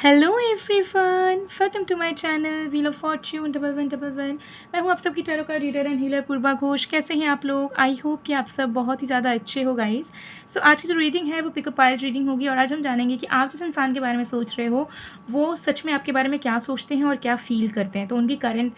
Hello everyone, welcome to my channel wheel of fortune 1111। मैं हूँ आप सबकी टैरो का reader and healer Purva Ghosh. कैसे हैं आप लोग? आई होप कि आप सब बहुत ही ज़्यादा अच्छे हो गाइस। सो आज की जो रीडिंग है वो पिकअप पाइल रीडिंग होगी और आज हम जानेंगे कि आप जिस इंसान के बारे में सोच रहे हो वो सच में आपके बारे में क्या सोचते हैं और क्या फील करते हैं। तो उनकी current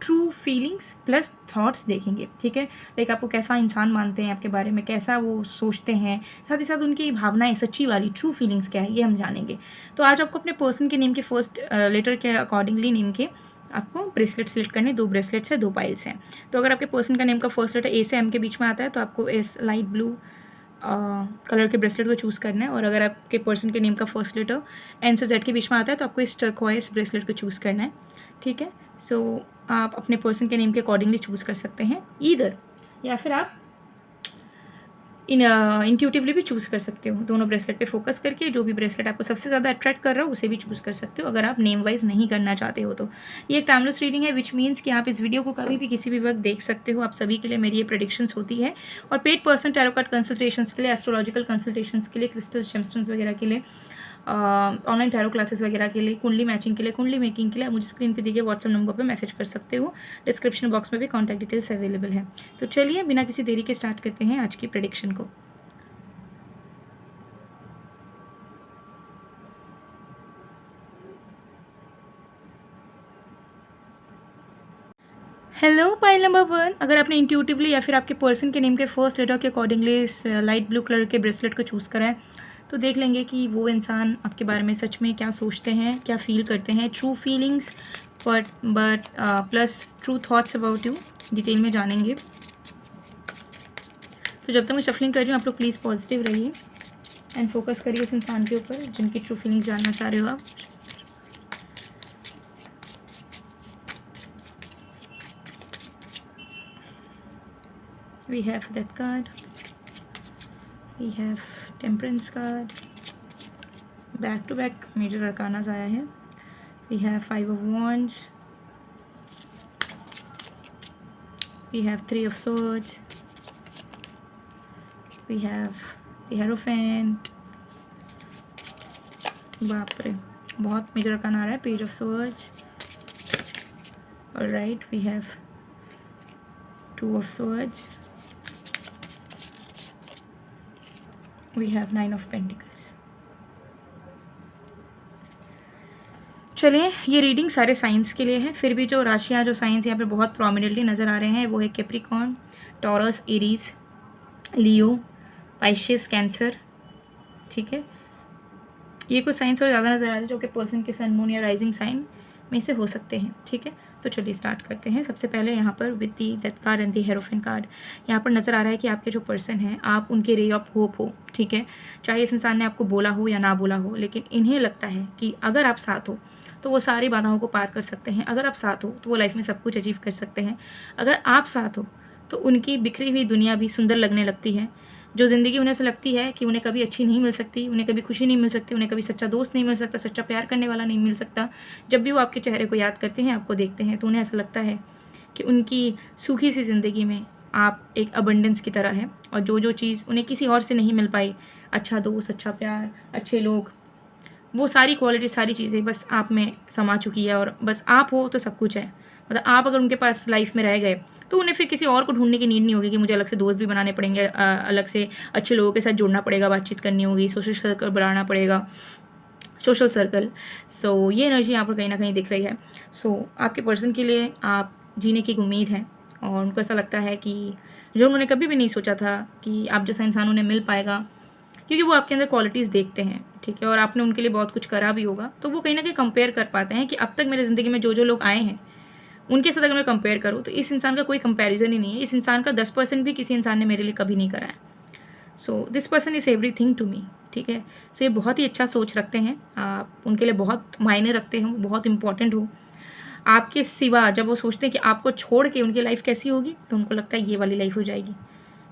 true feelings plus thoughts देखेंगे, ठीक है। लाइक आपको कैसा इंसान मानते हैं, आपके बारे में कैसा वो सोचते हैं, साथ ही साथ उनकी भावनाएं, सच्ची वाली ट्रू फीलिंग्स क्या है, ये हम जानेंगे। तो आज आपको अपने पर्सन के नेम के फर्स्ट लेटर के अकॉर्डिंगली नेम के आपको ब्रेसलेट सेलेक्ट करने। 2 ब्रेसलेट्स है, 2 पाइल्स हैं। तो अगर आपके पर्सन का नेम का फर्स्ट लेटर ए से एम के बीच में आता है तो आपको इस लाइट ब्लू कलर के ब्रेसलेट को चूज़ करना है। और अगर आपके पर्सन के नेम का फर्स्ट लेटर एन से जेड के बीच में आता है तो आपको इस टर्कोइज ब्रेसलेट को चूज़ करना है, ठीक है। सो आप अपने पर्सन के नेम के अकॉर्डिंगली चूज़ कर सकते हैं ईदर, या फिर आप इंट्यूटिवली भी चूज़ कर सकते हो। दोनों ब्रेसलेट पे फोकस करके जो भी ब्रेसलेट आपको सबसे ज़्यादा अट्रैक्ट कर रहा हो उसे भी चूज़ कर सकते हो, अगर आप नेम वाइज नहीं करना चाहते हो तो। ये एक टाइमलेस रीडिंग है, विच मीन्स कि आप इस वीडियो को कभी भी किसी भी वक्त देख सकते हो। आप सभी के लिए मेरी ये प्रेडिक्शंस होती है। और paid person tarot card consultations के लिए, एस्ट्रोलॉजिकल कंसल्टेशंस के लिए, क्रिस्टल जेमस्टोन्स वगैरह के लिए, ऑनलाइन टैरो क्लासेस वगैरह के लिए, कुंडली मैचिंग के लिए, कुंडली मेकिंग के लिए, मुझे स्क्रीन पे दिए व्हाट्सएप नंबर पे मैसेज कर सकते हो। डिस्क्रिप्शन बॉक्स में भी कॉन्टैक्ट डिटेल्स अवेलेबल है। तो चलिए बिना किसी देरी के स्टार्ट करते हैं आज की प्रेडिक्शन को। हेलो पाइल नंबर 1, अगर आपने इंट्यूटिवली या फिर आपके पर्सन के नेम के फर्स्ट लेटर के अकॉर्डिंगली इस लाइट ब्लू कलर के ब्रेसलेट को चूज़ करा है तो देख लेंगे कि वो इंसान आपके बारे में सच में क्या सोचते हैं, क्या फील करते हैं। True feelings but plus true thoughts about you detail में जानेंगे। तो जब तक मैं शफलिंग कर रही हूँ आप लोग प्लीज़ पॉजिटिव रहिए एंड फोकस करिए उस इंसान के ऊपर जिनकी ट्रू फीलिंग्स जानना चाह रहे हो आप। We have that card, we have temperance card, back to back major arcanas आया है। We have 5 of wands, we have 3 of swords, we have the hierophant। बाप रे, बहुत मेजर arcana आ रहा है। Page of swords, alright, we have 2 of swords, we have 9 of pentacles। चलिए, ये reading सारे साइंस के लिए है। फिर भी जो राशियाँ, जो साइंस यहाँ पे बहुत प्रोमिनेंटली नज़र आ रहे हैं वो है कैप्रिकॉर्न, टॉरस, एरीज, लियो, पाइशियस, कैंसर, ठीक है। ये कुछ साइंस और ज़्यादा नज़र आ रहे हैं जो कि पर्सन के सन, मून या राइजिंग साइन में से हो सकते हैं, ठीक है। तो चलिए स्टार्ट करते हैं। सबसे पहले यहाँ पर with the death card and the hierophant card यहाँ पर नज़र आ रहा है कि आपके जो पर्सन हैं आप उनके रे ऑफ होप हो, ठीक है। चाहे इस इंसान ने आपको बोला हो या ना बोला हो, लेकिन इन्हें लगता है कि अगर आप साथ हो तो वो सारी बाधाओं को पार कर सकते हैं। अगर आप साथ हो तो वो लाइफ में सब कुछ अचीव कर सकते हैं। अगर आप साथ हो तो उनकी बिखरी हुई दुनिया भी सुंदर लगने लगती है। जो ज़िंदगी उन्हें से लगती है कि उन्हें कभी अच्छी नहीं मिल सकती, उन्हें कभी खुशी नहीं मिल सकती, उन्हें कभी सच्चा दोस्त नहीं मिल सकता, सच्चा प्यार करने वाला नहीं मिल सकता, जब भी वो आपके चेहरे को याद करते हैं, आपको देखते हैं, तो उन्हें ऐसा लगता है कि उनकी सूखी सी ज़िंदगी में आप एक अबंडेंस की तरह है। और जो चीज़ उन्हें किसी और से नहीं मिल पाई, अच्छा दोस्त, अच्छा प्यार, अच्छे लोग, वो सारी क्वालिटी, सारी चीज़ें बस आप में समा चुकी है। और बस आप हो तो सब कुछ है। मतलब आप अगर उनके पास लाइफ में रह गए तो उन्हें फिर किसी और को ढूंढने की नीड नहीं होगी कि मुझे अलग से दोस्त भी बनाने पड़ेंगे, अलग से अच्छे लोगों के साथ जुड़ना पड़ेगा, बातचीत करनी होगी, सोशल सर्कल बनाना पड़ेगा, सोशल सर्कल। सो ये एनर्जी यहाँ पर कहीं ना कहीं दिख रही है। सो आपके पर्सन के लिए आप जीने की एक उम्मीद है और उनको ऐसा लगता है कि जो उन्होंने कभी भी नहीं सोचा था कि आप जैसा इंसान उन्हें मिल पाएगा, क्योंकि वो आपके अंदर क्वालिटीज़ देखते हैं, ठीक है। और आपने उनके लिए बहुत कुछ करा भी होगा, तो वो कहीं ना कहीं कंपेयर कर पाते हैं कि अब तक मेरी ज़िंदगी में जो लोग आए हैं उनके साथ अगर मैं कंपेयर करूँ तो इस इंसान का कोई कंपैरिजन ही नहीं है। इस इंसान का 10% भी किसी इंसान ने मेरे लिए कभी नहीं करा है। So this person is everything to me, ठीक है। सो ये बहुत ही अच्छा सोच रखते हैं, आप उनके लिए बहुत मायने रखते हैं, बहुत इंपॉर्टेंट हो आपके सिवा। जब वो सोचते हैं कि आपको छोड़ के उनकी लाइफ कैसी होगी तो उनको लगता है ये वाली लाइफ हो जाएगी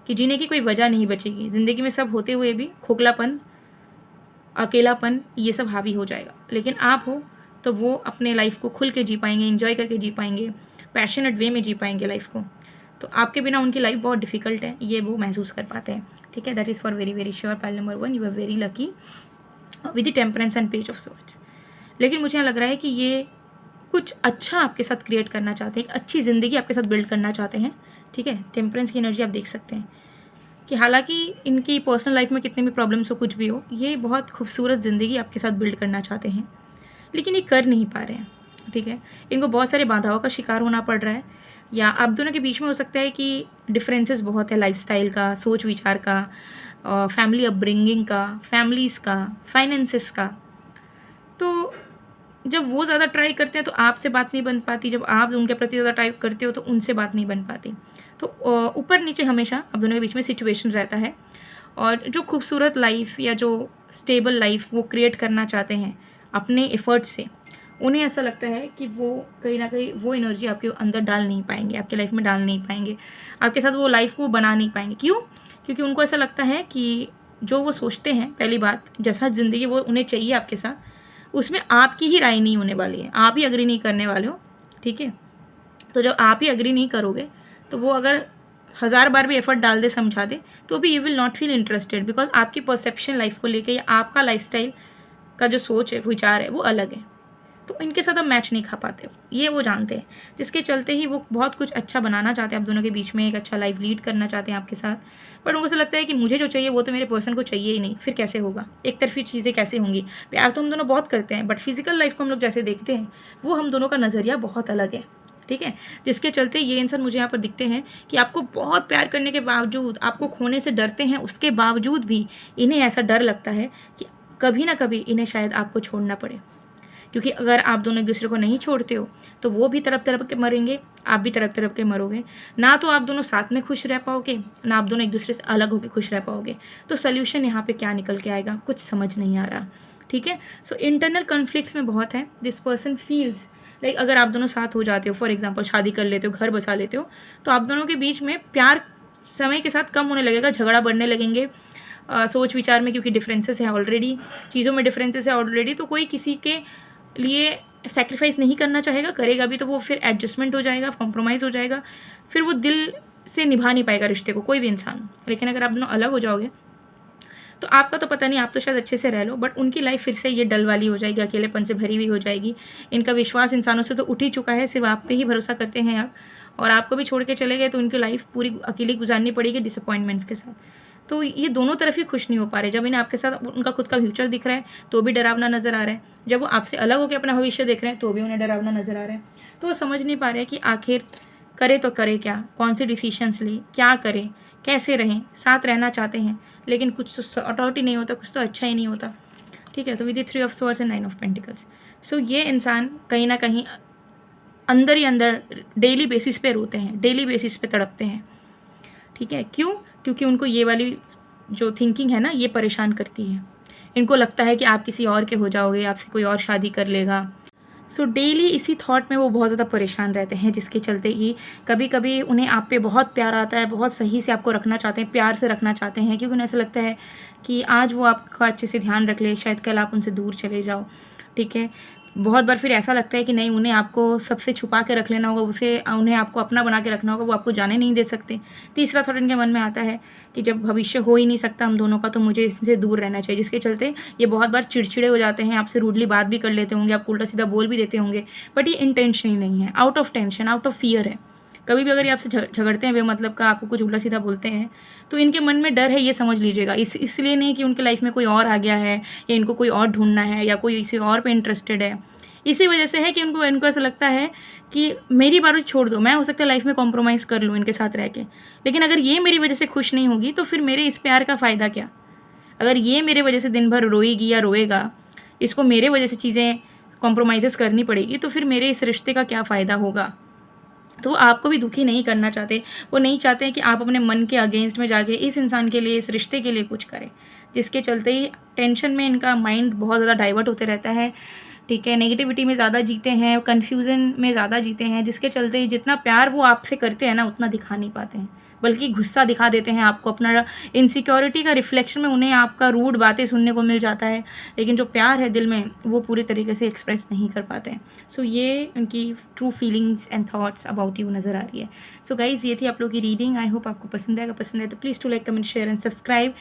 कि जीने की कोई वजह नहीं बचेगी। ज़िंदगी में सब होते हुए भी खोखलापन, अकेलापन, ये सब हावी हो जाएगा। लेकिन आप हो तो वो अपने लाइफ को खुल के जी पाएंगे, एंजॉय करके जी पाएंगे, पैशनेट वे में जी पाएंगे लाइफ को। तो आपके बिना उनकी लाइफ बहुत डिफिकल्ट है, ये वो महसूस कर पाते हैं, ठीक है। That is for very very sure. Pile number 1, you are very lucky with the temperance and page of swords. लेकिन मुझे यहाँ लग रहा है कि ये कुछ अच्छा आपके साथ क्रिएट करना चाहते हैं, एक अच्छी ज़िंदगी आपके साथ बिल्ड करना चाहते हैं, ठीक है। टेम्परेंस की एनर्जी आप देख सकते हैं कि हालांकि इनकी पर्सनल लाइफ में कितने भी प्रॉब्लम्स हो, कुछ भी हो, ये बहुत खूबसूरत ज़िंदगी आपके साथ बिल्ड करना चाहते हैं, लेकिन ये कर नहीं पा रहे हैं, ठीक है। इनको बहुत सारे बाधाओं का शिकार होना पड़ रहा है, या आप दोनों के बीच में हो सकता है कि डिफरेंसेस बहुत है लाइफस्टाइल का, सोच विचार का, फैमिली अपब्रिंगिंग का, फैमिलीज़ का, फाइनेंसिस का। तो जब वो ज़्यादा ट्राई करते हैं तो आपसे बात नहीं बन पाती, जब आप उनके प्रति ज़्यादा ट्राई करते हो तो उनसे बात नहीं बन पाती। तो ऊपर नीचे हमेशा आप दोनों के बीच में सिचुएशन रहता है, और जो खूबसूरत लाइफ या जो स्टेबल लाइफ वो क्रिएट करना चाहते हैं अपने एफर्ट से, उन्हें ऐसा लगता है कि वो कहीं ना कहीं वो एनर्जी आपके अंदर डाल नहीं पाएंगे, आपके लाइफ में डाल नहीं पाएंगे, आपके साथ वो लाइफ को बना नहीं पाएंगे। क्यों? क्योंकि उनको ऐसा लगता है कि जो वो सोचते हैं, पहली बात, जैसा ज़िंदगी वो उन्हें चाहिए आपके साथ, उसमें आपकी ही राय नहीं होने वाली है, आप ही अग्री नहीं करने वाले हो, ठीक है। तो जब आप ही अग्री नहीं करोगे तो वो अगर 1000 बार भी एफर्ट डाल दे, समझा दे, तो भी you will not feel interested, because आपकी परसेप्शन लाइफ को लेके या आपका लाइफस्टाइल का जो सोच है, विचार है, वो अलग है। तो इनके साथ आप मैच नहीं खा पाते हो, ये वो जानते हैं, जिसके चलते ही वो बहुत कुछ अच्छा बनाना चाहते हैं आप दोनों के बीच में, एक अच्छा लाइफ लीड करना चाहते हैं आपके साथ। बट उनको ऐसा लगता है कि मुझे जो चाहिए वो तो मेरे पर्सन को चाहिए ही नहीं, फिर कैसे होगा, एक तरफी चीज़ें कैसे होंगी। प्यार तो हम दोनों बहुत करते हैं, बट फिजिकल लाइफ को हम लोग जैसे देखते हैं वो हम दोनों का नज़रिया बहुत अलग है, ठीक है। जिसके चलते ये इंसान मुझे यहाँ पर दिखते हैं कि आपको बहुत प्यार करने के बावजूद, आपको खोने से डरते हैं, उसके बावजूद भी इन्हें ऐसा डर लगता है कि कभी ना कभी इन्हें शायद आपको छोड़ना पड़े, क्योंकि अगर आप दोनों एक दूसरे को नहीं छोड़ते हो तो वो भी तरफ तरफ के मरेंगे, आप भी तरफ तरफ के मरोगे, ना तो आप दोनों साथ में खुश रह पाओगे, ना आप दोनों एक दूसरे से अलग होकर खुश रह पाओगे। तो सोल्यूशन यहाँ पे क्या निकल के आएगा, कुछ समझ नहीं आ रहा, ठीक है। सो इंटरनल कॉन्फ्लिक्ट्स में बहुत है। दिस पर्सन फील्स लाइक अगर आप दोनों साथ हो जाते हो, फॉर एग्जाम्पल शादी कर लेते हो, घर बसा लेते हो, तो आप दोनों के बीच में प्यार समय के साथ कम होने लगेगा, झगड़ा बढ़ने लगेंगे, सोच विचार में, क्योंकि डिफरेंसेस है ऑलरेडी, चीज़ों में डिफरेंसेस है ऑलरेडी, तो कोई किसी के लिए सेक्रीफाइस नहीं करना चाहेगा, करेगा भी तो वो फिर एडजस्टमेंट हो जाएगा, कॉम्प्रोमाइज़ हो जाएगा, फिर वो दिल से निभा नहीं पाएगा रिश्ते को, कोई भी इंसान। लेकिन अगर आप दोनों अलग हो जाओगे तो आपका तो पता नहीं, आप तो शायद अच्छे से रह लो, बट उनकी लाइफ फिर से ये डल वाली हो जाएगी, अकेलेपन से भरी हुई हो जाएगी। इनका विश्वास इंसानों से तो उठ ही चुका है, सिर्फ आप पे ही भरोसा करते हैं आप, और आपको भी छोड़ के चले गए तो उनकी लाइफ पूरी अकेली गुजारनी पड़ेगी डिसअपॉइंटमेंट्स के साथ। तो ये दोनों तरफ ही खुश नहीं हो पा रहे। जब इन्हें आपके साथ उनका खुद का फ्यूचर दिख रहा है तो भी डरावना नज़र आ रहा है, जब वो आपसे अलग होकर अपना भविष्य देख रहे हैं तो भी उन्हें डरावना नज़र आ रहा है। तो वो समझ नहीं पा रहे कि आखिर करे तो करे क्या, कौन से डिसीशंस ले, क्या करें, कैसे रहें। साथ रहना चाहते हैं लेकिन कुछ तो सॉर्ट आउट ही नहीं होता, कुछ तो अच्छा ही नहीं होता, ठीक है। तो with 3 of swords and 9 of pentacles, so ये इंसान कहीं ना कहीं अंदर ही अंदर डेली बेसिस पे रोते हैं, डेली बेसिस पे तड़पते हैं, ठीक है। क्यों? क्योंकि उनको ये वाली जो थिंकिंग है ना, ये परेशान करती है। इनको लगता है कि आप किसी और के हो जाओगे, आपसे कोई और शादी कर लेगा। सो डेली इसी थॉट में वो बहुत ज़्यादा परेशान रहते हैं, जिसके चलते ही कभी कभी उन्हें आप पे बहुत प्यार आता है, बहुत सही से आपको रखना चाहते हैं, प्यार से रखना चाहते हैं, क्योंकि उन्हें ऐसा लगता है कि आज वो आपका अच्छे से ध्यान रख ले, शायद कल आप उनसे दूर चले जाओ, ठीक है। बहुत बार फिर ऐसा लगता है कि नहीं, उन्हें आपको सबसे छुपा के रख लेना होगा, उन्हें आपको अपना बना के रखना होगा, वो आपको जाने नहीं दे सकते। तीसरा थॉट इनके मन में आता है कि जब भविष्य हो ही नहीं सकता हम दोनों का तो मुझे इससे दूर रहना चाहिए, जिसके चलते ये बहुत बार चिड़चिड़े हो जाते हैं, आपसे रूडली बात भी कर लेते होंगे, आपको उल्टा सीधा बोल भी देते होंगे, बट ये इंटेंशनली नहीं है, out of tension, out of fear है। कभी भी अगर ये आपसे झगड़ते हैं बेमतलब का, आपको कुछ उल्टा सीधा बोलते हैं, तो इनके मन में डर है, ये समझ लीजिएगा। इसलिए नहीं कि उनके लाइफ में कोई और आ गया है या इनको कोई और ढूंढना है या कोई किसी और पे इंटरेस्टेड है, इसी वजह से है कि इनको ऐसा लगता है कि मेरी बात छोड़ दो, मैं हो सकता है लाइफ में कॉम्प्रोमाइज़ कर लूँ इनके साथ रह के, लेकिन अगर ये मेरी वजह से खुश नहीं होगी तो फिर मेरे इस प्यार का फ़ायदा क्या। अगर ये मेरे वजह से दिन भर रोएगी या रोएगा, इसको मेरे वजह से चीज़ें कॉम्प्रोमाइज़ करनी पड़ेगी, तो फिर मेरे इस रिश्ते का क्या फ़ायदा होगा। तो वो आपको भी दुखी नहीं करना चाहते, वो नहीं चाहते हैं कि आप अपने मन के अगेंस्ट में जाके इस इंसान के लिए, इस रिश्ते के लिए कुछ करें, जिसके चलते ही टेंशन में इनका माइंड बहुत ज़्यादा डाइवर्ट होते रहता है, ठीक है। नेगेटिविटी में ज़्यादा जीते हैं, कन्फ्यूज़न में ज़्यादा जीते हैं, जिसके चलते ही जितना प्यार वो आपसे करते हैं ना उतना दिखा नहीं पाते हैं, बल्कि गुस्सा दिखा देते हैं आपको। अपना इनसिक्योरिटी का रिफ्लेक्शन में उन्हें आपका रूड बातें सुनने को मिल जाता है, लेकिन जो प्यार है दिल में वो पूरी तरीके से एक्सप्रेस नहीं कर पाते हैं। सो ये उनकी true feelings and thoughts about you नज़र आ रही है। सो गाइज़, ये थी आप लोग की रीडिंग। आई होप आपको पसंद आएगा। पसंद है तो please to like, comment, share and subscribe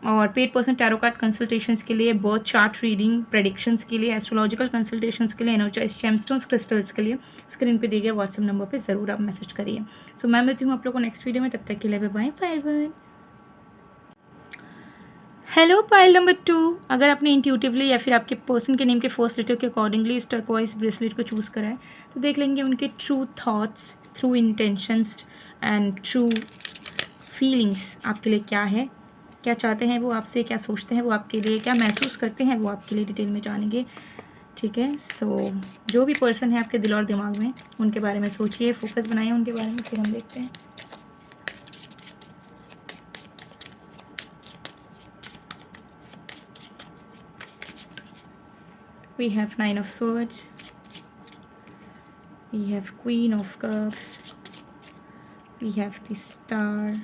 और paid person tarot card consultations के लिए, बर्थ चार्ट रीडिंग प्रेडिक्शंस के लिए, एस्ट्रोलॉजिकल कंसल्टेशंस के लिए, एनर्जाइज जेमस्टोन्स क्रिस्टल्स के लिए स्क्रीन पे दिए गए व्हाट्सएप नंबर पे ज़रूर आप मैसेज करिए। सो मैं मिलती हूँ आप लोग को नेक्स्ट वीडियो में, तब तक के लिए bye bye. Hello pile number 2, अगर आपने इंट्यूटिवली या फिर आपके पर्सन के नेम के फर्स्ट लेटर के अकॉर्डिंगली इस टर्कोइज ब्रेसलेट को चूज़ करा है, तो देख लेंगे उनके true thoughts, through intentions and true feelings आपके लिए क्या है, क्या चाहते हैं वो आपसे, क्या सोचते हैं वो आपके लिए, क्या महसूस करते हैं वो आपके लिए डिटेल में जानेंगे। ठीक है, सो जो भी पर्सन है आपके दिल और दिमाग में, उनके बारे में सोचिए, फोकस बनाइए उनके बारे में, फिर हम देखते हैं। We have 9 of Swords, we have Queen of Cups, we have the Star,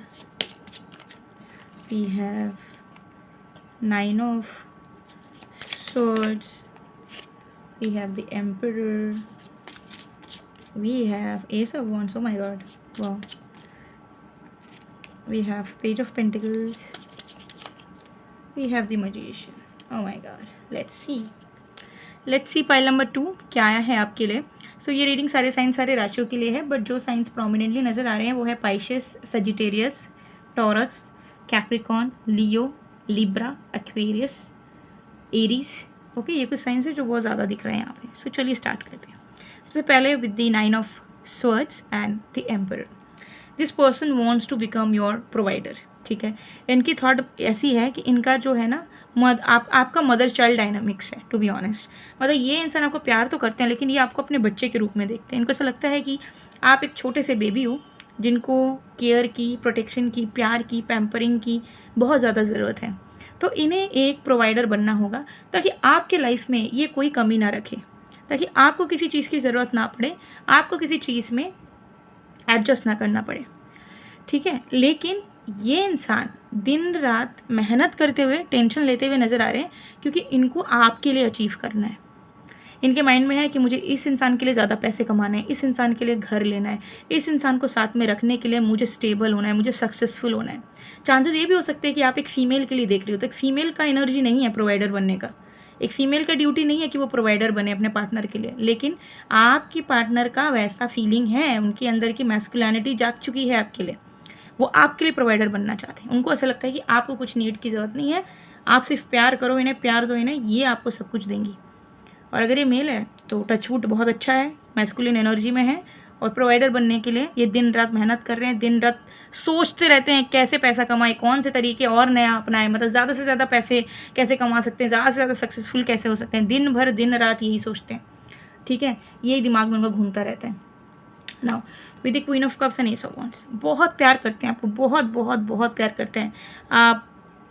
we have 9 of Swords, we have the Emperor, we have Ace of Wands, oh my god, wow, we have Page of Pentacles, we have the Magician, oh my god, let's see pile number 2 क्या आया है आपके लिए। सो ये reading सारे science, सारे राशियों के लिए है, बट जो साइंस प्रोमिनेंटली नज़र आ रहे हैं वो है पाइसेस, सजिटेरियस, टॉरस, कैप्रिकॉन, लियो, लिब्रा, एक्वेरियस, एरीज। ओके, ये कुछ साइंस है जो बहुत ज़्यादा दिख रहे हैं यहाँ पे। सो चलिए स्टार्ट करते हैं। सबसे पहले with the 9 of swords and the emperor, this person wants to become your provider. ठीक है, इनकी थॉट ऐसी है कि इनका जो है ना आपका मदर चाइल्ड डायनामिक्स है, टू बी ऑनेस्ट। मतलब ये इंसान आपको प्यार तो करते हैं, लेकिन ये आपको अपने बच्चे के रूप में देखते हैं। इनको ऐसा लगता है कि आप एक छोटे से बेबी हो जिनको केयर की, प्रोटेक्शन की, प्यार की, पैम्परिंग की बहुत ज़्यादा ज़रूरत है। तो इन्हें एक प्रोवाइडर बनना होगा ताकि आपके लाइफ में ये कोई कमी ना रखे, ताकि आपको किसी चीज़ की ज़रूरत ना पड़े, आपको किसी चीज़ में एडजस्ट ना करना पड़े। ठीक है, लेकिन ये इंसान दिन रात मेहनत करते हुए, टेंशन लेते हुए नज़र आ रहे हैं, क्योंकि इनको आपके लिए अचीव करना है। इनके माइंड में है कि मुझे इस इंसान के लिए ज़्यादा पैसे कमाना है, इस इंसान के लिए घर लेना है, इस इंसान को साथ में रखने के लिए मुझे स्टेबल होना है, मुझे सक्सेसफुल होना है। चांसेस ये भी हो सकते हैं कि आप एक फ़ीमेल के लिए देख रही हो, तो एक फ़ीमेल का एनर्जी नहीं है प्रोवाइडर बनने का। एक फ़ीमेल का ड्यूटी नहीं है कि वो प्रोवाइडर बने अपने पार्टनर के लिए, लेकिन आपकी पार्टनर का वैसा फीलिंग है, उनके अंदर की मैस्कुलिनिटी जाग चुकी है आपके लिए। वो आपके लिए प्रोवाइडर बनना चाहते हैं। उनको ऐसा लगता है कि आपको कुछ नीड की ज़रूरत नहीं है, आप सिर्फ प्यार करो इन्हें, प्यार दो इन्हें, ये आपको सब कुछ देंगी। और अगर ये मेल है तो टचवुड बहुत अच्छा है, मैस्कुलिन एनर्जी में है, और प्रोवाइडर बनने के लिए ये दिन रात मेहनत कर रहे हैं, दिन रात सोचते रहते हैं कैसे पैसा कमाएं, कौन से तरीके और नया अपनाएं, मतलब ज़्यादा से ज़्यादा पैसे कैसे कमा सकते हैं, ज़्यादा से ज़्यादा सक्सेसफुल कैसे हो सकते हैं। दिन भर दिन रात यही सोचते हैं। ठीक है, यही दिमाग में उनका घूमता रहता है। Now with the queen of cups and S of wands, बहुत प्यार करते हैं आपको, बहुत बहुत बहुत प्यार करते हैं। आप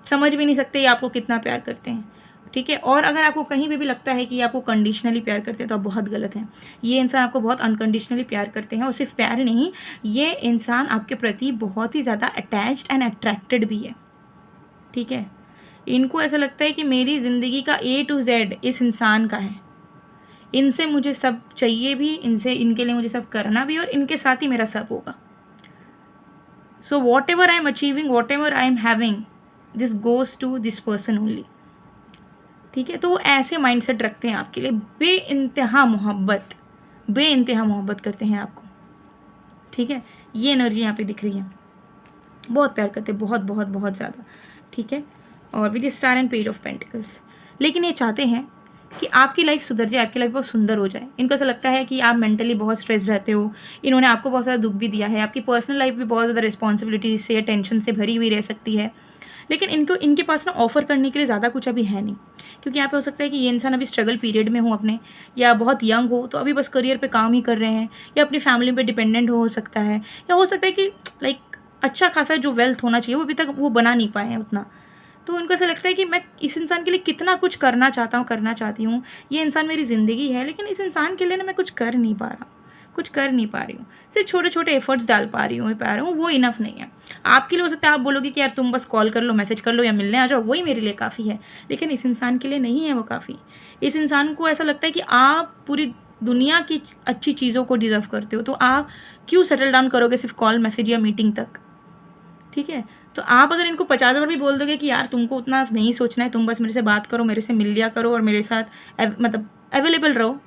समझ भी नहीं सकते ये आपको कितना प्यार करते हैं। ठीक है, और अगर आपको कहीं पे भी लगता है कि ये आपको कंडीशनली प्यार करते हैं तो आप बहुत गलत हैं। ये इंसान आपको बहुत अनकंडीशनली प्यार करते हैं, और सिर्फ प्यार ही नहीं, ये इंसान आपके प्रति बहुत ही ज़्यादा अटैच्ड एंड अट्रैक्टेड भी है। ठीक है, इनको ऐसा लगता है कि मेरी ज़िंदगी का A to Z इस इंसान का है, इनसे मुझे सब चाहिए भी, इनके लिए मुझे सब करना भी, और इनके साथ ही मेरा सब होगा। So whatever I am achieving, whatever I am having, this goes to this person only. ठीक है, तो वो ऐसे माइंडसेट रखते हैं आपके लिए, बेइंतहा मोहब्बत करते हैं आपको। ठीक है, ये एनर्जी यहाँ पे दिख रही है, बहुत प्यार करते हैं, बहुत बहुत बहुत ज़्यादा। ठीक है, और with star and page of pentacles, लेकिन ये चाहते हैं कि आपकी लाइफ सुधर जाए, आपकी लाइफ बहुत सुंदर हो जाए। इनको ऐसा लगता है कि आप मेंटली बहुत स्ट्रेस रहते हो, इन्होंने आपको बहुत ज़्यादा दुख भी दिया है, आपकी पर्सनल लाइफ भी बहुत ज़्यादा रिस्पॉन्सिबिलिटी से, टेंशन से भरी हुई रह सकती है, लेकिन इनके पास ना ऑफ़र करने के लिए ज़्यादा कुछ अभी है नहीं। क्योंकि यहाँ पे हो सकता है कि ये इंसान अभी स्ट्रगल पीरियड में हो अपने, या बहुत यंग हो तो अभी बस करियर पे काम ही कर रहे हैं, या अपनी फैमिली पे डिपेंडेंट हो सकता है, या हो सकता है कि लाइक अच्छा खासा जो वेल्थ होना चाहिए वो अभी तक वो बना नहीं पाए हैं उतना। तो उनको ऐसा लगता है कि मैं इस इंसान के लिए कितना कुछ करना चाहती हूँ, ये इंसान मेरी ज़िंदगी है, लेकिन इस इंसान के लिए ना मैं कुछ कर नहीं पा रही हूँ, सिर्फ छोटे छोटे एफर्ट्स डाल पा रही हूँ, वो इनफ नहीं है। आपके लिए हो सकता है आप बोलोगे कि यार तुम बस कॉल कर लो, मैसेज कर लो, या मिलने आ जाओ, वही मेरे लिए काफ़ी है, लेकिन इस इंसान के लिए नहीं है वो काफ़ी। इस इंसान को ऐसा लगता है कि आप पूरी दुनिया की अच्छी चीज़ों को डिज़र्व करते हो, तो आप क्यों सेटल डाउन करोगे सिर्फ कॉल, मैसेज या मीटिंग तक। ठीक है, तो आप अगर इनको 50 बार भी बोल दोगे कि यार तुमको उतना नहीं सोचना है, तुम बस मेरे से बात करो, मेरे से मिल लिया करो और मेरे साथ मतलब अवेलेबल रहो,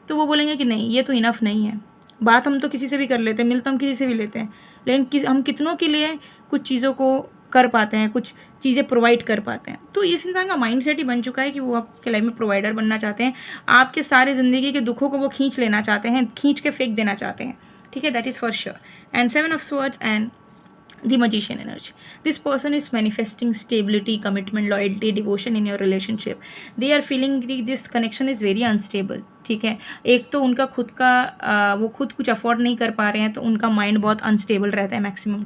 तो वो बोलेंगे कि नहीं, ये तो इनफ नहीं है। बात हम तो किसी से भी कर लेते हैं, मिल तो हम किसी से भी लेते हैं, लेकिन हम कितनों के लिए कुछ चीज़ों को कर पाते हैं, कुछ चीज़ें प्रोवाइड कर पाते हैं। तो इस इंसान का माइंडसेट ही बन चुका है कि वो आपके लाइफ में प्रोवाइडर बनना चाहते हैं, आपके सारे ज़िंदगी के दुखों को वो खींच लेना चाहते हैं, खींच के फेंक देना चाहते हैं, ठीक है, that is for sure. And 7 of swords and the magician energy. This person is manifesting stability, commitment, loyalty, devotion in your relationship. They are feeling this connection is very unstable. ठीक है, एक तो उनका खुद का वो खुद कुछ अफोर्ड नहीं कर पा रहे हैं, तो उनका माइंड बहुत अनस्टेबल रहता है मैक्सिमम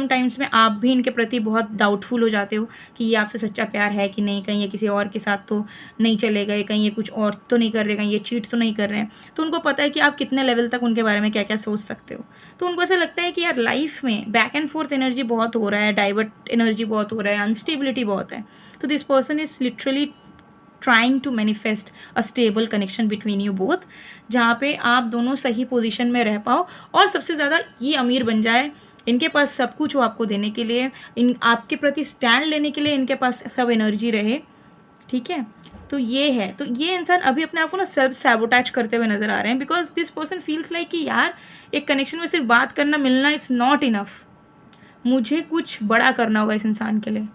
टाइम्स में आप भी इनके प्रति बहुत डाउटफुल हो जाते हो कि ये आपसे सच्चा प्यार है कि नहीं, कहीं ये किसी और के साथ तो नहीं चले गए, कहीं ये कुछ और तो नहीं कर रहे, कहीं ये चीट तो नहीं कर रहे हैं। तो उनको पता है कि आप कितने लेवल तक उनके बारे में क्या क्या सोच सकते हो। तो उनको ऐसा लगता है कि यार लाइफ में बैक एंड फोर्थ एनर्जी बहुत हो रहा है, डाइवर्ट एनर्जी बहुत हो रहा है, अनस्टेबिलिटी बहुत है। तो this person is literally trying to manifest a stable connection between you both, जहाँ पे आप दोनों सही पोजीशन में रह पाओ और सबसे ज़्यादा ये अमीर बन जाए, इनके पास सब कुछ हो आपको देने के लिए, इन आपके प्रति स्टैंड लेने के लिए इनके पास सब एनर्जी रहे, ठीक है। तो ये है, तो ये इंसान अभी अपने आप को ना सेल्फ सैबोटैज करते हुए नज़र आ रहे हैं, because this person feels like कि यार एक कनेक्शन में सिर्फ बात करना मिलना इज़ नॉट इनफ, मुझे कुछ बड़ा करना होगा इस इंसान के लिए,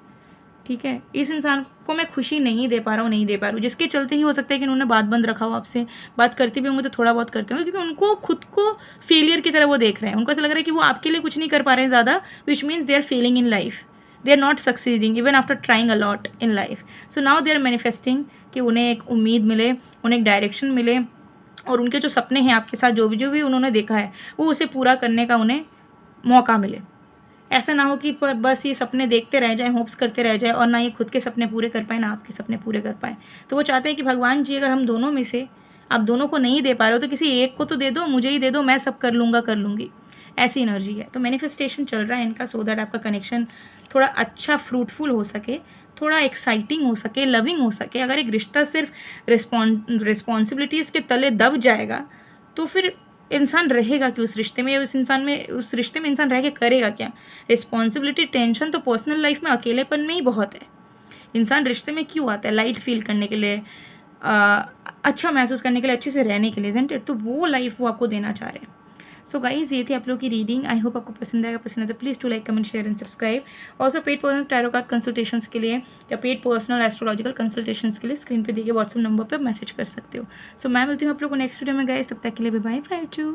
ठीक है। इस इंसान को मैं खुशी नहीं दे पा रहा हूँ, जिसके चलते ही हो सकता है कि उन्होंने बात बंद रखा हो आपसे, बात करते भी होंगे तो थोड़ा बहुत करते होंगे, क्योंकि उनको खुद को फेलियर की तरह वो देख रहे हैं। उनको ऐसा लग रहा है कि वो आपके लिए कुछ नहीं कर पा रहे हैं ज़्यादा, which means they are failing in life, they are not succeeding even after trying a lot in life. So now they are manifesting कि उन्हें एक उम्मीद मिले, उन्हें एक डायरेक्शन मिले, और उनके जो सपने हैं आपके साथ, जो भी उन्होंने देखा है, वो उसे पूरा करने का उन्हें मौका मिले। ऐसा ना हो कि बस ये सपने देखते रह जाए, होप्स करते रह जाए, और ना ये खुद के सपने पूरे कर पाए, ना आपके सपने पूरे कर पाए। तो वो चाहते हैं कि भगवान जी अगर हम दोनों में से आप दोनों को नहीं दे पा रहे हो तो किसी एक को तो दे दो, मुझे ही दे दो, मैं सब कर लूँगा, कर लूँगी, ऐसी एनर्जी है। तो मैनिफेस्टेशन चल रहा है इनका, सो दैट आपका कनेक्शन थोड़ा अच्छा फ्रूटफुल हो सके, थोड़ा एक्साइटिंग हो सके, लविंग हो सके। अगर एक रिश्ता सिर्फ रिस्पॉन्सिबिलिटीज़ के तले दब जाएगा तो फिर इंसान रहेगा कि उस रिश्ते में उस रिश्ते में इंसान रह के करेगा क्या। रिस्पॉन्सिबिलिटी, टेंशन तो पर्सनल लाइफ में अकेलेपन में ही बहुत है। इंसान रिश्ते में क्यों आता है? लाइट फील करने के लिए, अच्छा महसूस करने के लिए, अच्छे से रहने के लिए, इज़न्ट इट? तो वो लाइफ वो आपको देना चाह रहे हैं। सो गाइज, ये थी आप लोग की रीडिंग। आई होप आपको पसंद आएगा। पसंद है तो please to like, comment, share and subscribe. Also paid personal tarot card consultations के लिए या पेड पर्सनल एस्ट्रोलॉजिकल कंसल्टेशंस के लिए स्क्रीन पे दिए गए व्हाट्सएप नंबर पर मैसेज कर सकते हो। सो मैं मिलती हूँ आप लोग को नेक्स्ट वीडियो में गाइज। तब तक के लिए बाय बाय टू।